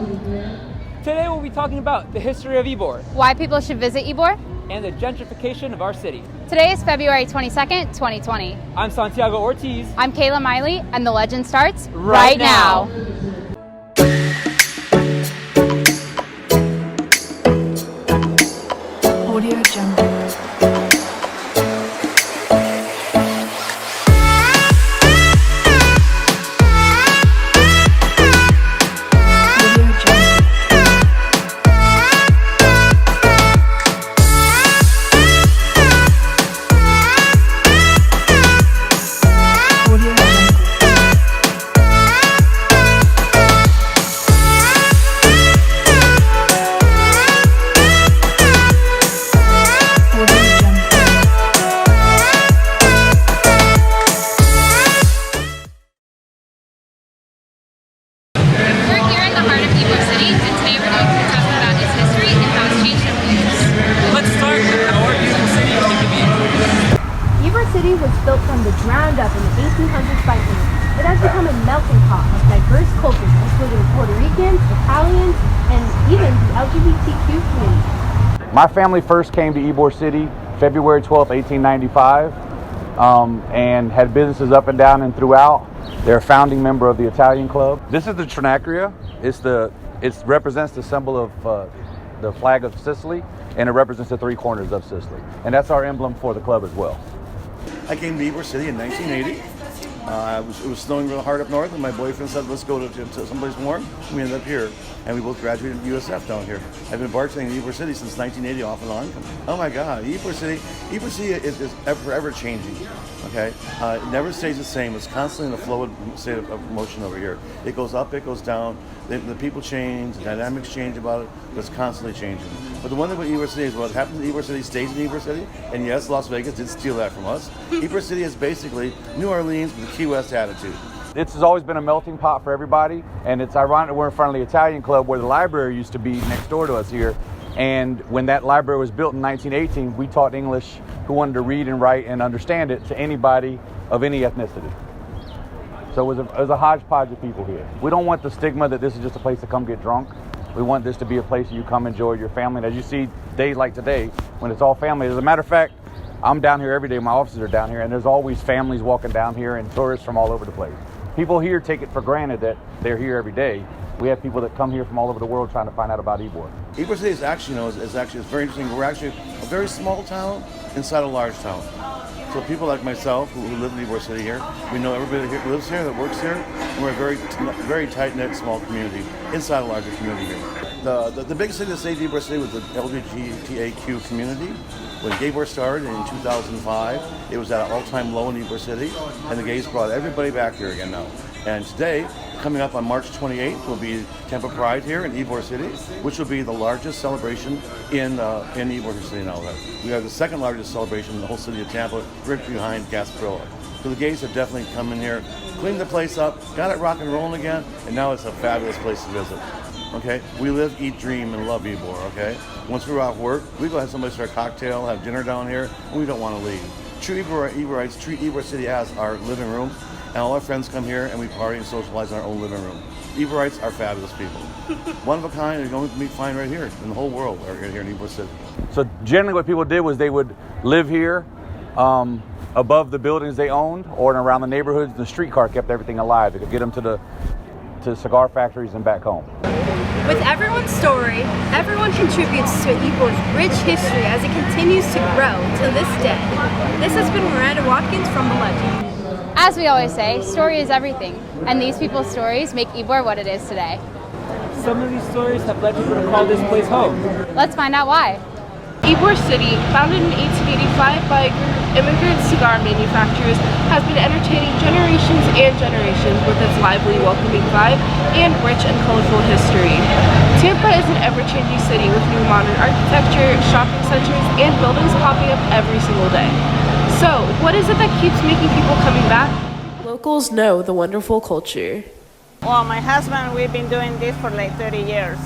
Today we'll be talking about the history of Ybor Why people should visit Ybor, and the gentrification of our city. Today is February 22nd, 2020. I'm Santiago Ortiz. I'm Kayla Miley, and the legend starts Right now. Audio Jungle. Was built from the ground up in the 1800s by England. It has become a melting pot of diverse cultures, including Puerto Ricans, Italians, and even the LGBTQ community. My family first came to Ybor City February 12, 1895, and had businesses up and down and throughout. They're a founding member of the Italian Club. This is the Trinacria. It represents the symbol of the flag of Sicily, and it represents the three corners of Sicily. And that's our emblem for the club as well. I came to Ybor City in 1980. It was snowing real hard up north, and my boyfriend said, let's go to someplace warm. We ended up here, and we both graduated USF down here. I've been bartending in Ybor City since 1980, off and on. Oh my God, Ybor City is forever changing. Okay, it never stays the same. It's constantly in a fluid state of motion over here. It goes up, it goes down. The people change, the dynamics change about it, but it's constantly changing. But the one thing with Ybor City is what happens in Ybor City stays in Ybor City. And yes, Las Vegas did steal that from us. Ybor City is basically New Orleans with a Key West attitude. This has always been a melting pot for everybody, and it's ironic that we're in front of the Italian Club where the library used to be next door to us here. And when that library was built in 1918, we taught English who wanted to read and write and understand it to anybody of any ethnicity. So it was a hodgepodge of people here. We don't want the stigma that this is just a place to come get drunk. We want this to be a place you come enjoy your family. And as you see days like today, when it's all family, as a matter of fact, I'm down here every day. My offices are down here, and there's always families walking down here and tourists from all over the place. People here take it for granted that they're here every day. We have people that come here from all over the world trying to find out about Ybor. Ybor City is actually, it's very interesting. We're actually a very small town inside a large town. So people like myself who live in Ybor City here, we know everybody here lives here, that works here, and we're a very tight-knit, small community inside a larger community here. The biggest thing that saved Ybor City was the LGBTQ community. When Ybor started in 2005, it was at an all-time low in Ybor City, and the gays brought everybody back here again now. And today, coming up on March 28th, will be Tampa Pride here in Ybor City, which will be the largest celebration in Ybor City now. We have the second largest celebration in the whole city of Tampa, right behind Gasparilla. So the gays have definitely come in here, cleaned the place up, got it rock and rolling again, and now it's a fabulous place to visit. Okay, we live, eat, dream, and love Ybor. Okay, once we're off work, we go have somebody start a cocktail, have dinner down here, and we don't want to leave. True Yborites treat Ybor City as our living room, and all our friends come here and we party and socialize in our own living room. Yborites are fabulous people, one of a kind. You're going to meet fine right here in the whole world, are here in Ybor City. So generally, what people did was they would live here above the buildings they owned, or around the neighborhoods. The streetcar kept everything alive. It could get them to cigar factories and back home. With everyone's story, everyone contributes to Ybor's rich history as it continues to grow to this day. This has been Miranda Watkins from The Legend. As we always say, story is everything, and these people's stories make Ybor what it is today. Some of these stories have led people to call this place home. Let's find out why. Ybor City, founded in 1885 by a group of immigrant cigar manufacturers, has been entertaining generations and generations with its lively, welcoming vibe and rich and colorful history. Tampa is an ever-changing city with new modern architecture, shopping centers, and buildings popping up every single day. So, what is it that keeps making people coming back? Locals know the wonderful culture. Well, my husband, we've been doing this for like 30 years.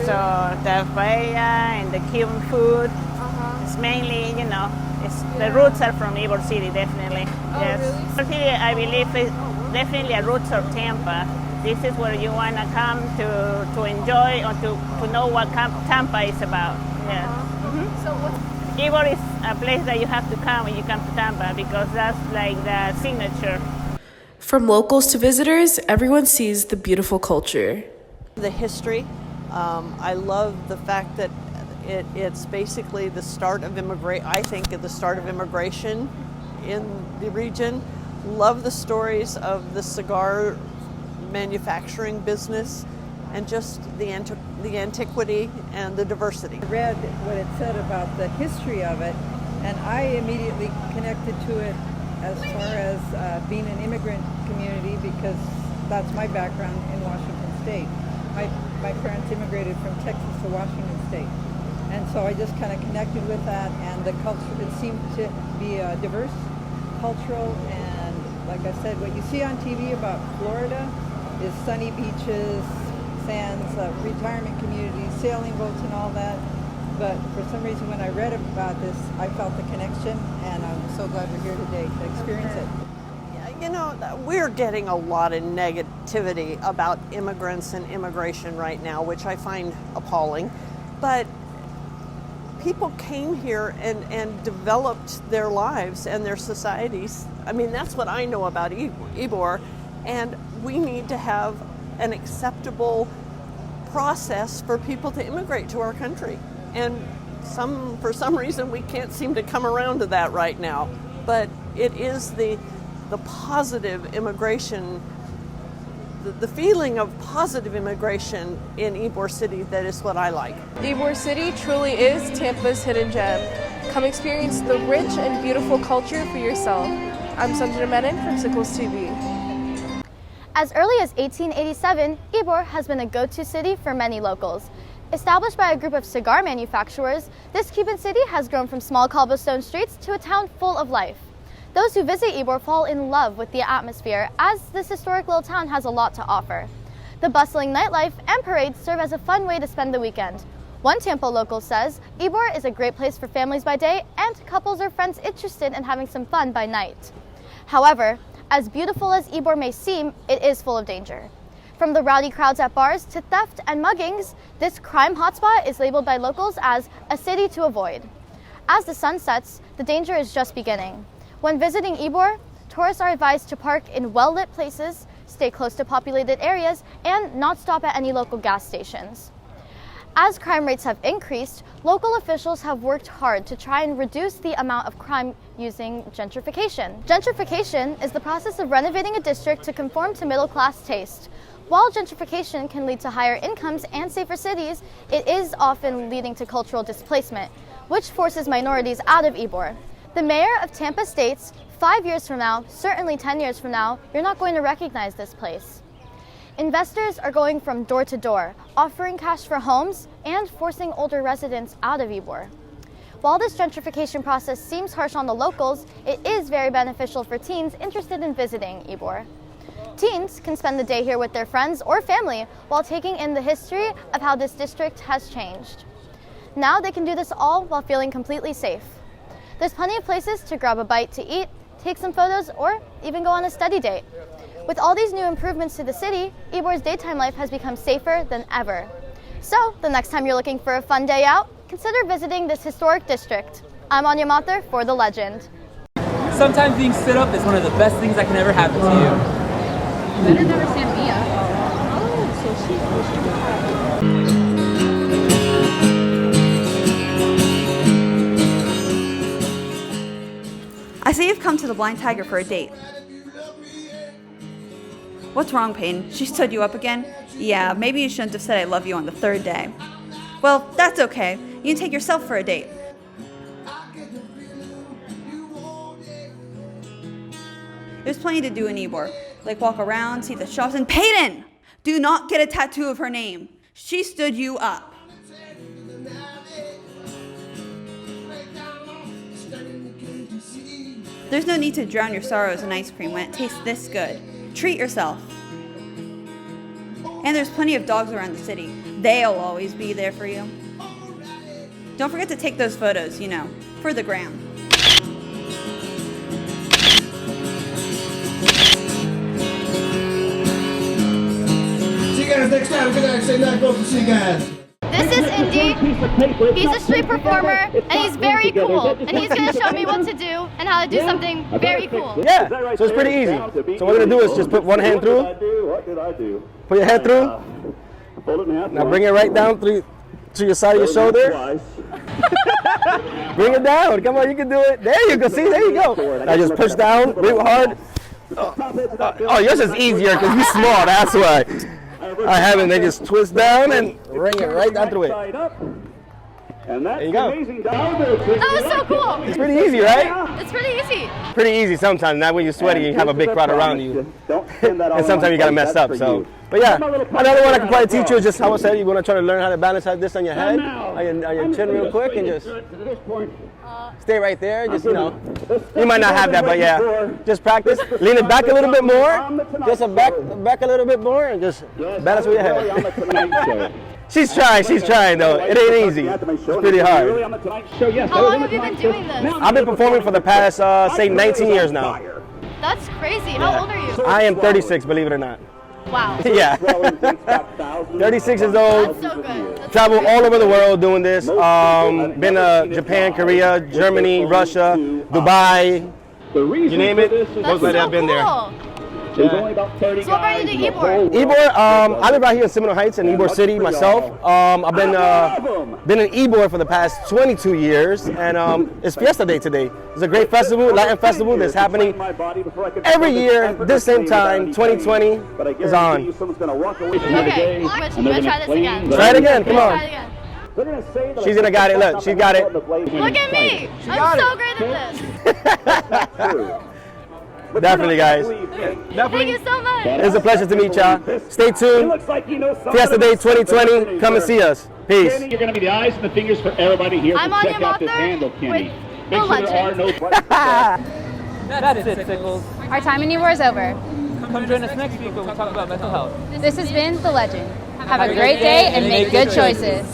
So the paella and the Cuban food, it's mainly, the roots are from Ybor City, definitely. Oh, Yes. really? I believe it's definitely a roots of Tampa. This is where you want to come to enjoy enjoy or to know what Tampa is about. Yeah. So what's Ybor is a place that you have to come when you come to Tampa because that's like the signature. From locals to visitors, everyone sees the beautiful culture. The history. I love the fact that it's basically the start of the start of immigration in the region. Love the stories of the cigar manufacturing business and just the antiquity and the diversity. I read what it said about the history of it, and I immediately connected to it as far as being an immigrant community because that's my background in Washington State. My parents immigrated from Texas to Washington State, and so I just kind of connected with that, and the culture, it seemed to be diverse, cultural, and like I said, what you see on TV about Florida is sunny beaches, sands, retirement communities, sailing boats and all that. But for some reason when I read about this, I felt the connection, and I'm so glad we're here today to experience it. You know, we're getting a lot of negativity about immigrants and immigration right now, which I find appalling. But people came here and developed their lives and their societies. I mean, that's what I know about Ybor, and we need to have an acceptable process for people to immigrate to our country. And for some reason we can't seem to come around to that right now. But it is the positive immigration, the feeling of positive immigration in Ybor City that is what I like. Ybor City truly is Tampa's hidden gem. Come experience the rich and beautiful culture for yourself. I'm Sanjana Menon from Sickles TV. As early as 1887, Ybor has been a go-to city for many locals. Established by a group of cigar manufacturers, this Cuban city has grown from small cobblestone streets to a town full of life. Those who visit Ybor fall in love with the atmosphere, as this historic little town has a lot to offer. The bustling nightlife and parades serve as a fun way to spend the weekend. One Tampa local says, Ybor is a great place for families by day and couples or friends interested in having some fun by night. However, as beautiful as Ybor may seem, it is full of danger. From the rowdy crowds at bars to theft and muggings, this crime hotspot is labeled by locals as a city to avoid. As the sun sets, the danger is just beginning. When visiting Ybor, tourists are advised to park in well-lit places, stay close to populated areas, and not stop at any local gas stations. As crime rates have increased, local officials have worked hard to try and reduce the amount of crime using gentrification. Gentrification is the process of renovating a district to conform to middle-class taste. While gentrification can lead to higher incomes and safer cities, it is often leading to cultural displacement, which forces minorities out of Ybor. The mayor of Tampa states, 5 years from now, certainly 10 years from now, you're not going to recognize this place. Investors are going from door to door, offering cash for homes and forcing older residents out of Ybor. While this gentrification process seems harsh on the locals, it is very beneficial for teens interested in visiting Ybor. Teens can spend the day here with their friends or family while taking in the history of how this district has changed. Now they can do this all while feeling completely safe. There's plenty of places to grab a bite to eat, take some photos, or even go on a study date. With all these new improvements to the city, Ybor's daytime life has become safer than ever. So, the next time you're looking for a fun day out, consider visiting this historic district. I'm Anya Mather for The Legend. Sometimes being stood up is one of the best things that can ever happen to you. Better never stand me up. I see you've come to the Blind Tiger for a date. What's wrong, Peyton? She stood you up again? Yeah, maybe you shouldn't have said I love you on the third day. Well, that's okay. You can take yourself for a date. There's plenty to do in Ybor, like walk around, see the shops, and Peyton! Do not get a tattoo of her name. She stood you up. There's no need to drown your sorrows in ice cream when it tastes this good. Treat yourself. And there's plenty of dogs around the city. They'll always be there for you. Don't forget to take those photos, for the gram. Take guys next time. Good night. Say night. Welcome to see you guys. This is Indy. He's a street performer, and he's very cool. And he's going to show me what to do and how to do something very cool. Yeah, so it's pretty easy. So what we're going to do is just put one hand through. Put your head through. Now bring it right down through to your side of your shoulder. Bring it down. Come on, you can do it. There you go. See, there you go. Now just push down real hard. Oh, yours is easier because you're small. That's why. I haven't. They just twist down and bring it right down through it. There you go. That was so cool. It's pretty easy, right? It's pretty easy. Pretty easy sometimes. Not when you're sweaty and you have a big crowd around you. And sometimes you got to mess up. So, but yeah, another one I can probably teach you is just how I said you want to try to learn how to balance like this on your head, on your chin real quick, and just stay right there. Just, you know, you might not have that, but yeah, just practice. Lean it back a little bit more. Just back a little bit more, and just balance with your head. She's trying though. It ain't easy. It's pretty hard. How long have you been doing this? I've been performing for the past, say, 19 years now. That's crazy. How old are you? I am 36, believe it or not. Wow. Yeah. 36 years old. That's so good. Travel all over the world doing this. Been to Japan, Korea, Germany, Russia, Dubai. You name it. That's so I've been there. cool. So what brought you to Ybor? Ybor, I live right here in Seminole Heights in Ybor City myself. I've been in Ybor for the past 22 years, and it's Fiesta Day today. It's a great festival, Latin festival that's happening every year. This same time, 2020 is on. Okay, I'm gonna try this again. Try it again, come on. Try it again. She's gonna got it. Look, she got it. Look at me. I'm so great at this. Definitely, guys. Thank you so much. It's a pleasure to meet y'all. Stay tuned. Fiesta Day 2020. Come and see us. Peace. You're going to be the eyes and the fingers for everybody here I'm to on check your out this handle, Kenny. with Make the sure there are legend. no... That is it, Sickles. Our time in Ybor is over. Come join us next week when we talk about mental health. This has been The Legend. Have a great day and make good choices.